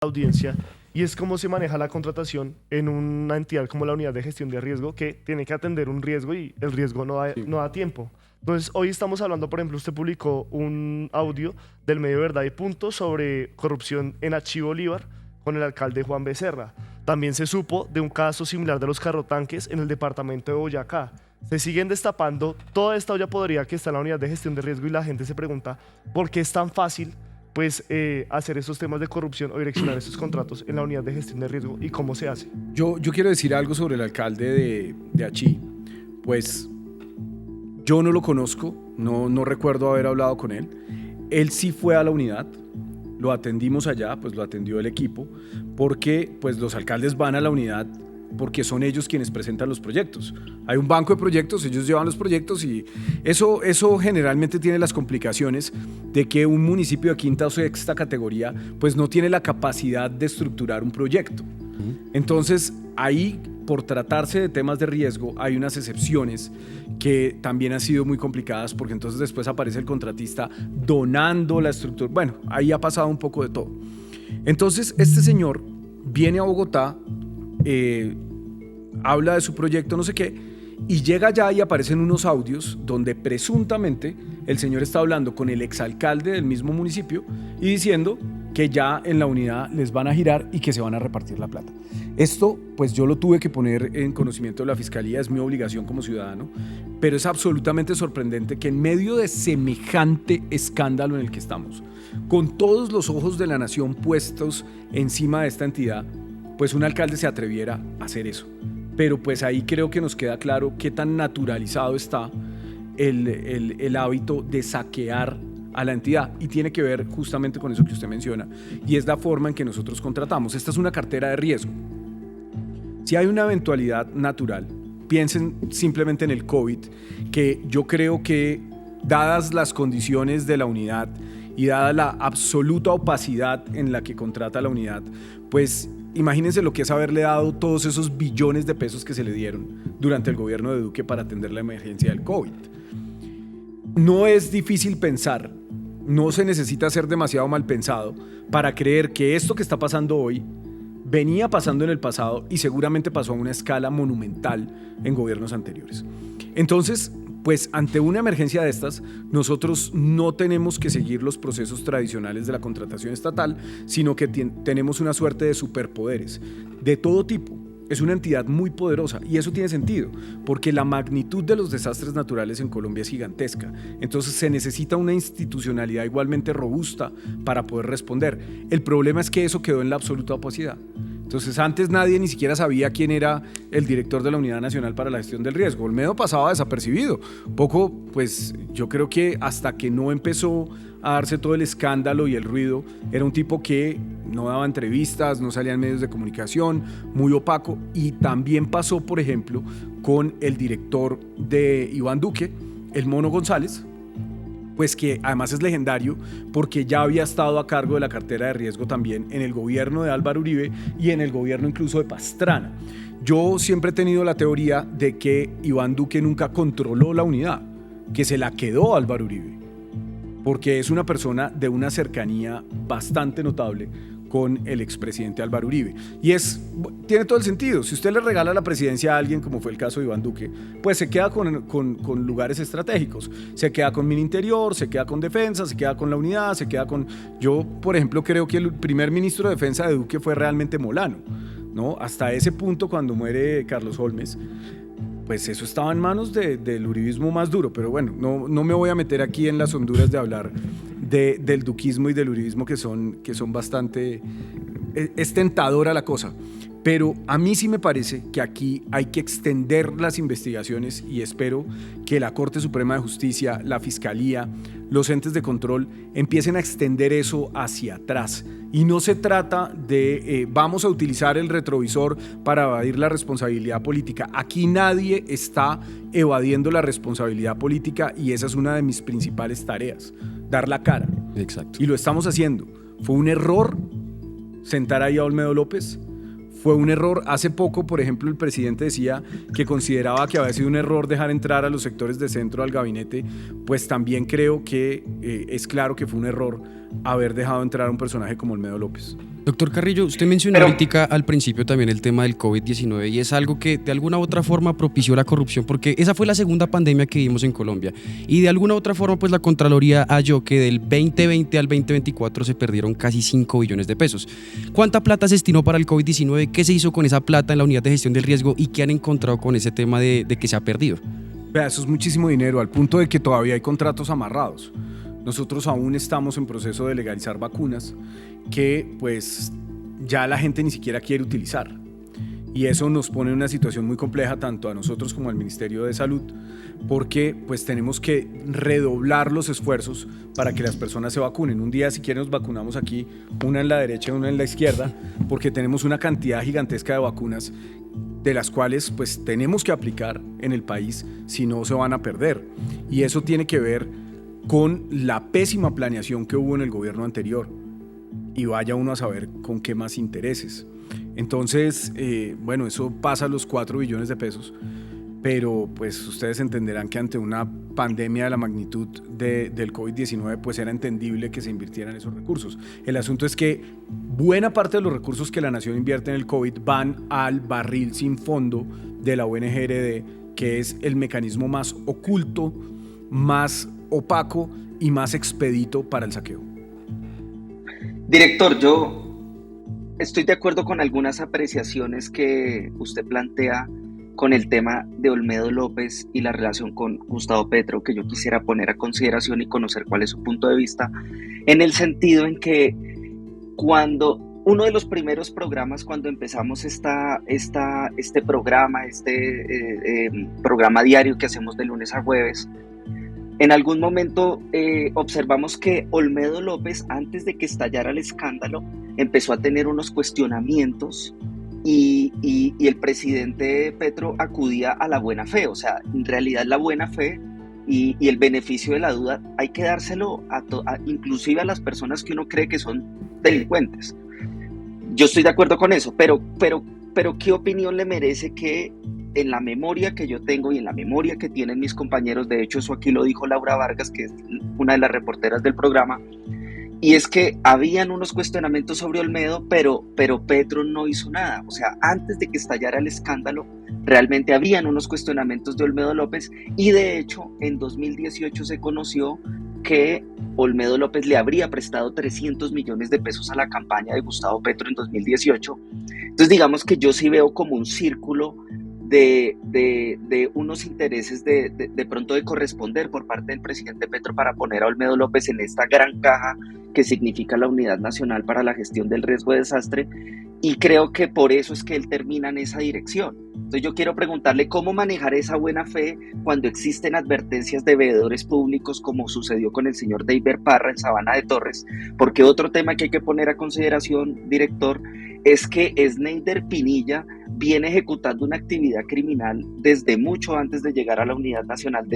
audiencia, y es cómo se maneja la contratación en una entidad como la Unidad de Gestión de Riesgo, que tiene que atender un riesgo y el riesgo Sí. no da tiempo. Entonces, hoy estamos hablando, por ejemplo, usted publicó un audio del medio Verdad y Punto sobre corrupción en Achí Bolívar con el alcalde Juan Becerra. También se supo de un caso similar de los carrotanques en el departamento de Boyacá. Se siguen destapando toda esta olla podrida que está en la Unidad de Gestión de Riesgo y la gente se pregunta por qué es tan fácil pues, hacer esos temas de corrupción o direccionar esos contratos en la Unidad de Gestión de Riesgo y cómo se hace. Yo quiero decir algo sobre el alcalde de Achí. Pues yo no lo conozco, no recuerdo haber hablado con él. Él sí fue a la unidad, lo atendimos allá, pues lo atendió el equipo, porque pues los alcaldes van a la unidad porque son ellos quienes presentan los proyectos. Hay un banco de proyectos, ellos llevan los proyectos y eso generalmente tiene las complicaciones de que un municipio de quinta o sexta categoría pues no tiene la capacidad de estructurar un proyecto. Entonces ahí, por tratarse de temas de riesgo, hay unas excepciones que también han sido muy complicadas porque entonces después aparece el contratista donando la estructura. Bueno, ahí ha pasado un poco de todo. Entonces este señor viene a Bogotá, habla de su proyecto, no sé qué, y llega allá y aparecen unos audios donde presuntamente el señor está hablando con el exalcalde del mismo municipio y diciendo que ya en la unidad les van a girar y que se van a repartir la plata. Esto, pues yo lo tuve que poner en conocimiento de la Fiscalía, es mi obligación como ciudadano, pero es absolutamente sorprendente que en medio de semejante escándalo en el que estamos, con todos los ojos de la nación puestos encima de esta entidad, pues un alcalde se atreviera a hacer eso. Pero pues ahí creo que nos queda claro qué tan naturalizado está el hábito de saquear a la entidad, y tiene que ver justamente con eso que usted menciona, y es la forma en que nosotros contratamos. Esta es una cartera de riesgo. Si hay una eventualidad natural, piensen simplemente en el COVID, que yo creo que dadas las condiciones de la unidad y dada la absoluta opacidad en la que contrata la unidad, pues imagínense lo que es haberle dado todos esos billones de pesos que se le dieron durante el gobierno de Duque para atender la emergencia del COVID. No es difícil pensar, no se necesita ser demasiado mal pensado para creer que esto que está pasando hoy venía pasando en el pasado y seguramente pasó a una escala monumental en gobiernos anteriores. Entonces, pues ante una emergencia de estas, nosotros no tenemos que seguir los procesos tradicionales de la contratación estatal, sino que tenemos una suerte de superpoderes de todo tipo. Es una entidad muy poderosa y eso tiene sentido, porque la magnitud de los desastres naturales en Colombia es gigantesca. Entonces se necesita una institucionalidad igualmente robusta para poder responder. El problema es que eso quedó en la absoluta opacidad. Entonces antes nadie ni siquiera sabía quién era el director de la Unidad Nacional para la Gestión del Riesgo. Olmedo pasaba desapercibido. Poco, pues yo creo que hasta que no empezó a darse todo el escándalo y el ruido, era un tipo que no daba entrevistas, no salía en medios de comunicación, muy opaco. Y también pasó, por ejemplo, con el director de Iván Duque, el Mono González, pues que además es legendario porque ya había estado a cargo de la cartera de riesgo también en el gobierno de Álvaro Uribe y en el gobierno incluso de Pastrana. Yo siempre he tenido la teoría de que Iván Duque nunca controló la unidad, que se la quedó Álvaro Uribe, porque es una persona de una cercanía bastante notable con el expresidente Álvaro Uribe. Y tiene todo el sentido. Si usted le regala la presidencia a alguien, como fue el caso de Iván Duque, pues se queda con lugares estratégicos. Se queda con Mininterior, se queda con Defensa, se queda con la unidad, se queda con... Yo, por ejemplo, creo que el primer ministro de Defensa de Duque fue realmente Molano, ¿no? Hasta ese punto, cuando muere Carlos Holmes, pues eso estaba en manos del uribismo más duro. Pero bueno, no me voy a meter aquí en las honduras de hablar del duquismo y del uribismo que son bastante... Es tentadora la cosa, pero a mí sí me parece que aquí hay que extender las investigaciones y espero que la Corte Suprema de Justicia, la Fiscalía, los entes de control empiecen a extender eso hacia atrás. Y no se trata de vamos a utilizar el retrovisor para evadir la responsabilidad política. Aquí nadie está evadiendo la responsabilidad política y esa es una de mis principales tareas, dar la cara. Exacto. Y lo estamos haciendo. Fue un error sentar ahí a Olmedo López. Fue un error. Hace poco, por ejemplo, el presidente decía que consideraba que había sido un error dejar entrar a los sectores de centro al gabinete. Pues también creo que es claro que fue un error haber dejado entrar a un personaje como Olmedo López. Doctor Carrillo, usted mencionó ahorita al principio también el tema del COVID-19 y es algo que de alguna u otra forma propició la corrupción porque esa fue la segunda pandemia que vimos en Colombia y de alguna u otra forma pues la Contraloría halló que del 2020 al 2024 se perdieron casi 5 billones de pesos. ¿Cuánta plata se destinó para el COVID-19? ¿Qué se hizo con esa plata en la unidad de gestión del riesgo y qué han encontrado con ese tema de que se ha perdido? Vea, eso es muchísimo dinero al punto de que todavía hay contratos amarrados. Nosotros aún estamos en proceso de legalizar vacunas que pues ya la gente ni siquiera quiere utilizar. Y eso nos pone en una situación muy compleja tanto a nosotros como al Ministerio de Salud porque pues tenemos que redoblar los esfuerzos para que las personas se vacunen. Un día si quieren nos vacunamos aquí, una en la derecha y una en la izquierda, porque tenemos una cantidad gigantesca de vacunas de las cuales pues tenemos que aplicar en el país, si no se van a perder. Y eso tiene que ver con la pésima planeación que hubo en el gobierno anterior. Y vaya uno a saber con qué más intereses. Entonces, bueno, eso pasa a los 4 billones de pesos, pero pues ustedes entenderán que ante una pandemia de la magnitud del COVID-19 pues era entendible que se invirtieran esos recursos. El asunto es que buena parte de los recursos que la nación invierte en el COVID van al barril sin fondo de la ONG-RD, que es el mecanismo más oculto, más opaco y más expedito para el saqueo. Director, yo estoy de acuerdo con algunas apreciaciones que usted plantea con el tema de Olmedo López y la relación con Gustavo Petro, que yo quisiera poner a consideración y conocer cuál es su punto de vista, en el sentido en que cuando uno de los primeros programas, cuando empezamos este programa, programa diario que hacemos de lunes a jueves, en algún momento observamos que Olmedo López, antes de que estallara el escándalo, empezó a tener unos cuestionamientos y el presidente Petro acudía a la buena fe. O sea, en realidad la buena fe y el beneficio de la duda hay que dárselo inclusive a las personas que uno cree que son delincuentes. Yo estoy de acuerdo con eso, pero ¿qué opinión le merece que en la memoria que yo tengo y en la memoria que tienen mis compañeros, de hecho eso aquí lo dijo Laura Vargas, que es una de las reporteras del programa, y es que habían unos cuestionamientos sobre Olmedo, pero Petro no hizo nada? O sea, antes de que estallara el escándalo, realmente habían unos cuestionamientos de Olmedo López, y de hecho en 2018 se conoció que Olmedo López le habría prestado 300 millones de pesos a la campaña de Gustavo Petro en 2018. Entonces digamos que yo sí veo como un círculo de unos intereses de pronto de corresponder por parte del presidente Petro para poner a Olmedo López en esta gran caja que significa la Unidad Nacional para la Gestión del Riesgo de Desastre, y creo que por eso es que él termina en esa dirección. Entonces yo quiero preguntarle cómo manejar esa buena fe cuando existen advertencias de veedores públicos, como sucedió con el señor Deiber Parra en Sabana de Torres, porque otro tema que hay que poner a consideración, director, es que Sneider Pinilla viene ejecutando una actividad criminal desde mucho antes de llegar a la Unidad Nacional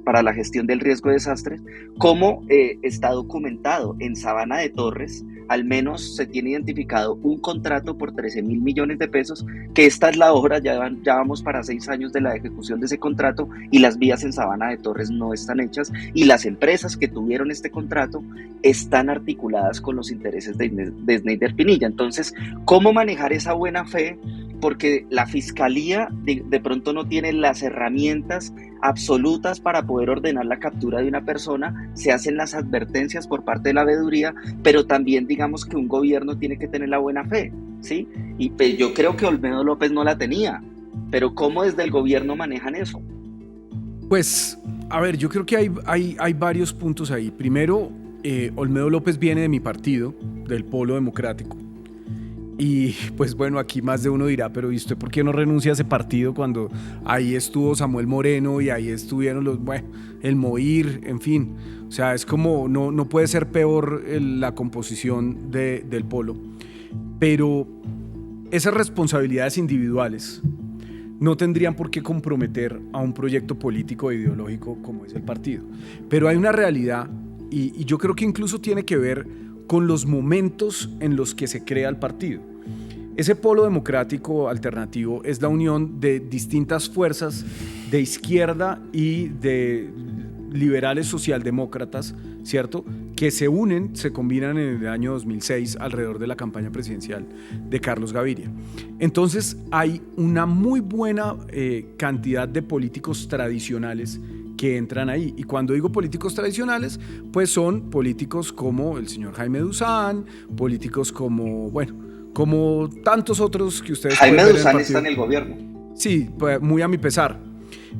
para la Gestión del Riesgo de Desastres, como está documentado en Sabana de Torres. Al menos se tiene identificado un contrato por 13.000 millones de pesos, que esta es la obra, ya vamos para 6 años de la ejecución de ese contrato y las vías en Sabana de Torres no están hechas, y las empresas que tuvieron este contrato están articuladas con los intereses de Sneider Pinilla. Entonces, ¿cómo manejar esa buena fe? Porque la Fiscalía de pronto no tiene las herramientas absolutas para poder ordenar la captura de una persona, se hacen las advertencias por parte de la veeduría, pero también digamos que un gobierno tiene que tener la buena fe, ¿sí? Y pues yo creo que Olmedo López no la tenía, pero ¿cómo desde el gobierno manejan eso? Pues, a ver, yo creo que hay varios puntos ahí. Primero, Olmedo López viene de mi partido, del Polo Democrático. Y pues bueno, aquí más de uno dirá, pero ¿y usted por qué no renuncia a ese partido cuando ahí estuvo Samuel Moreno y ahí estuvieron el Moir, en fin? O sea, es como, no puede ser peor la composición del Polo. Pero esas responsabilidades individuales no tendrían por qué comprometer a un proyecto político e ideológico como es el partido. Pero hay una realidad, y yo creo que incluso tiene que ver con los momentos en los que se crea el partido. Ese Polo Democrático Alternativo es la unión de distintas fuerzas de izquierda y de liberales socialdemócratas, ¿cierto?, que se unen, se combinan en el año 2006 alrededor de la campaña presidencial de Carlos Gaviria. Entonces hay una muy buena cantidad de políticos tradicionales que entran ahí. Y cuando digo políticos tradicionales, pues son políticos como el señor Jaime Duzán, políticos como, bueno, como tantos otros que ustedes Jaime pueden ver Duzán en el está en el gobierno. Sí, pues, muy a mi pesar.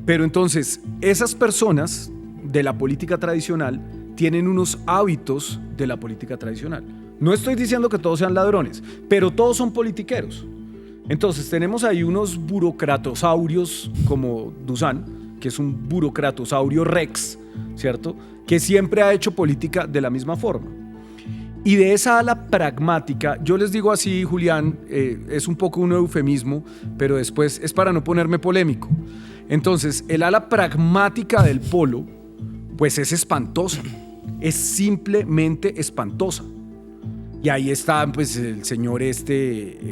Pero entonces, esas personas de la política tradicional tienen unos hábitos de la política tradicional. No estoy diciendo que todos sean ladrones, pero todos son politiqueros. Entonces, tenemos ahí unos burocratosaurios como Duzán, que es un burocratosaurio rex, ¿cierto? Que siempre ha hecho política de la misma forma. Y de esa ala pragmática, yo les digo así, Julián, es un poco un eufemismo, pero después es para no ponerme polémico. Entonces, el ala pragmática del polo, pues es espantosa, es simplemente espantosa. Y ahí está, pues, el señor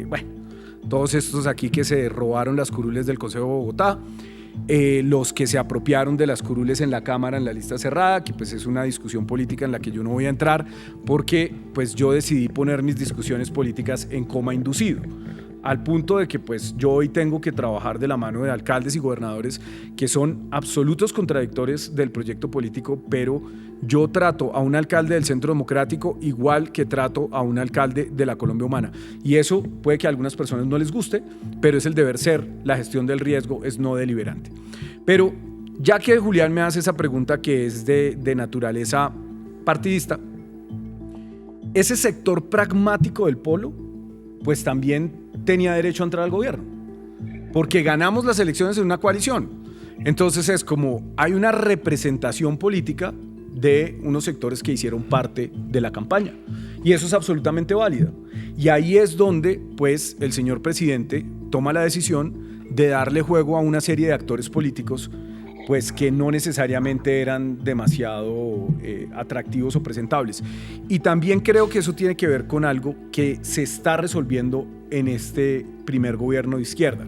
bueno, todos estos aquí que se robaron las curules del Consejo de Bogotá, los que se apropiaron de las curules en la Cámara en la lista cerrada, que pues es una discusión política en la que yo no voy a entrar porque pues yo decidí poner mis discusiones políticas en coma inducido, al punto de que pues yo hoy tengo que trabajar de la mano de alcaldes y gobernadores que son absolutos contradictores del proyecto político, pero yo trato a un alcalde del Centro Democrático igual que trato a un alcalde de la Colombia Humana. Y eso puede que a algunas personas no les guste, pero es el deber ser, la gestión del riesgo es no deliberante. Pero ya que Julián me hace esa pregunta que es de naturaleza partidista, ese sector pragmático del polo, pues también tenía derecho a entrar al gobierno, porque ganamos las elecciones en una coalición. Entonces es como hay una representación política de unos sectores que hicieron parte de la campaña, y eso es absolutamente válido. Y ahí es donde pues el señor presidente toma la decisión de darle juego a una serie de actores políticos pues que no necesariamente eran demasiado atractivos o presentables. Y también creo que eso tiene que ver con algo que se está resolviendo en este primer gobierno de izquierda,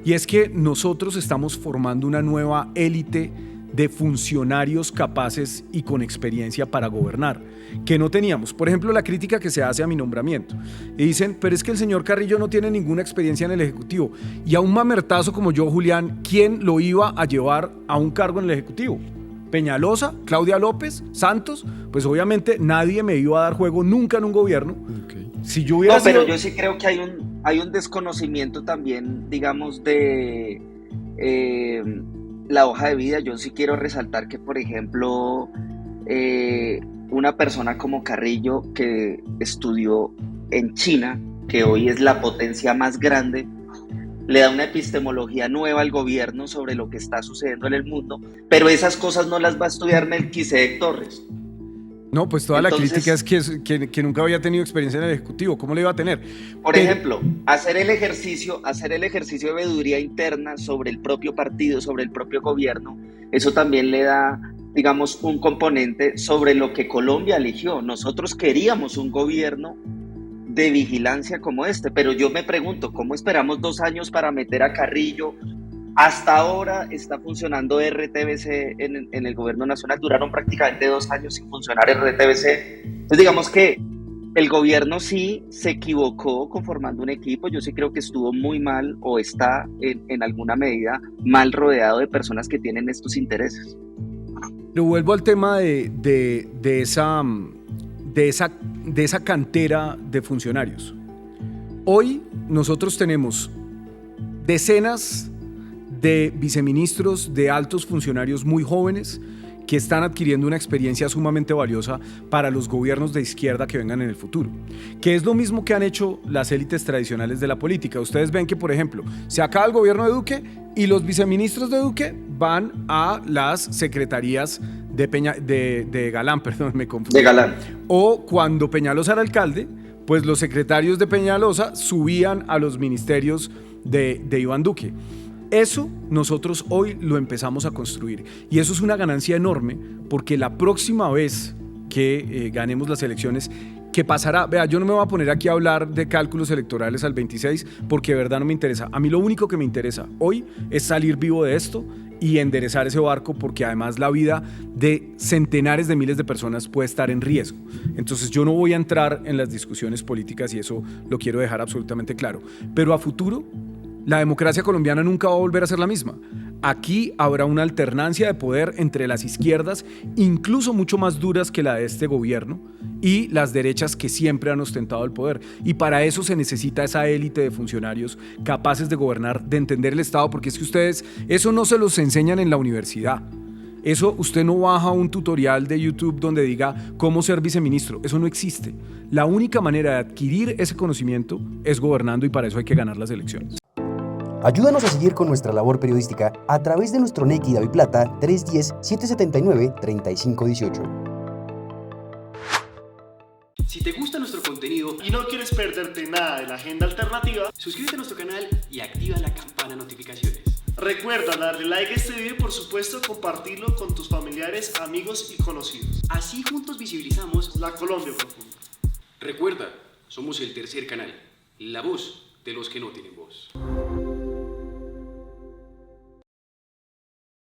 y es que nosotros estamos formando una nueva élite de funcionarios capaces y con experiencia para gobernar, que no teníamos. Por ejemplo, la crítica que se hace a mi nombramiento. Y dicen, pero es que el señor Carrillo no tiene ninguna experiencia en el Ejecutivo. Y a un mamertazo como yo, Julián, ¿quién lo iba a llevar a un cargo en el Ejecutivo? Peñalosa, Claudia López, Santos. Pues obviamente nadie me iba a dar juego nunca en un gobierno. Okay. Si yo hubiera pero sido... yo sí creo que hay un desconocimiento también, digamos, de la hoja de vida. Yo sí quiero resaltar que, por ejemplo, una persona como Carrillo, que estudió en China, que hoy es la potencia más grande, le da una epistemología nueva al gobierno sobre lo que está sucediendo en el mundo, pero esas cosas no las va a estudiar Melquisedec Torres. No, pues toda Entonces, la crítica es que nunca había tenido experiencia en el Ejecutivo. ¿Cómo le iba a tener? Por ejemplo, hacer el ejercicio de veeduría interna sobre el propio partido, sobre el propio gobierno, eso también le da, digamos, un componente sobre lo que Colombia eligió. Nosotros queríamos un gobierno de vigilancia como este, pero yo me pregunto, ¿cómo esperamos 2 años para meter a Carrillo? Hasta ahora está funcionando RTBC en el gobierno nacional. Duraron prácticamente 2 años sin funcionar RTBC. Entonces digamos que el gobierno sí se equivocó conformando un equipo. Yo sí creo que estuvo muy mal, o está en alguna medida mal rodeado de personas que tienen estos intereses. Pero vuelvo al tema de esa cantera de funcionarios. Hoy nosotros tenemos decenas de viceministros, de altos funcionarios muy jóvenes que están adquiriendo una experiencia sumamente valiosa para los gobiernos de izquierda que vengan en el futuro, que es lo mismo que han hecho las élites tradicionales de la política. Ustedes ven que, por ejemplo, se acaba el gobierno de Duque y los viceministros de Duque van a las secretarías de Galán, perdón, me confundí. De Galán. O cuando Peñalosa era alcalde, pues los secretarios de Peñalosa subían a los ministerios de Iván Duque. Eso nosotros hoy lo empezamos a construir, y eso es una ganancia enorme, porque la próxima vez que ganemos las elecciones, ¿qué pasará? Vea, yo no me voy a poner aquí a hablar de cálculos electorales al 26 porque de verdad no me interesa. A mí lo único que me interesa hoy es salir vivo de esto y enderezar ese barco, porque además la vida de centenares de miles de personas puede estar en riesgo. Entonces yo no voy a entrar en las discusiones políticas y eso lo quiero dejar absolutamente claro. Pero a futuro, la democracia colombiana nunca va a volver a ser la misma. Aquí habrá una alternancia de poder entre las izquierdas, incluso mucho más duras que la de este gobierno, y las derechas que siempre han ostentado el poder. Y para eso se necesita esa élite de funcionarios capaces de gobernar, de entender el Estado, porque es que ustedes, eso no se los enseñan en la universidad. Eso usted no baja un tutorial de YouTube donde diga cómo ser viceministro. Eso no existe. La única manera de adquirir ese conocimiento es gobernando, y para eso hay que ganar las elecciones. Ayúdanos a seguir con nuestra labor periodística a través de nuestro Nequi DaviPlata 310-779-3518. Si te gusta nuestro contenido Y no quieres perderte nada de la agenda alternativa, suscríbete a nuestro canal y activa la campana de notificaciones. recuerda darle like a este video y por supuesto compartirlo con tus familiares, amigos y conocidos. Así juntos visibilizamos. La Colombia profunda. Recuerda, somos el tercer canal, la voz de los que no tienen voz.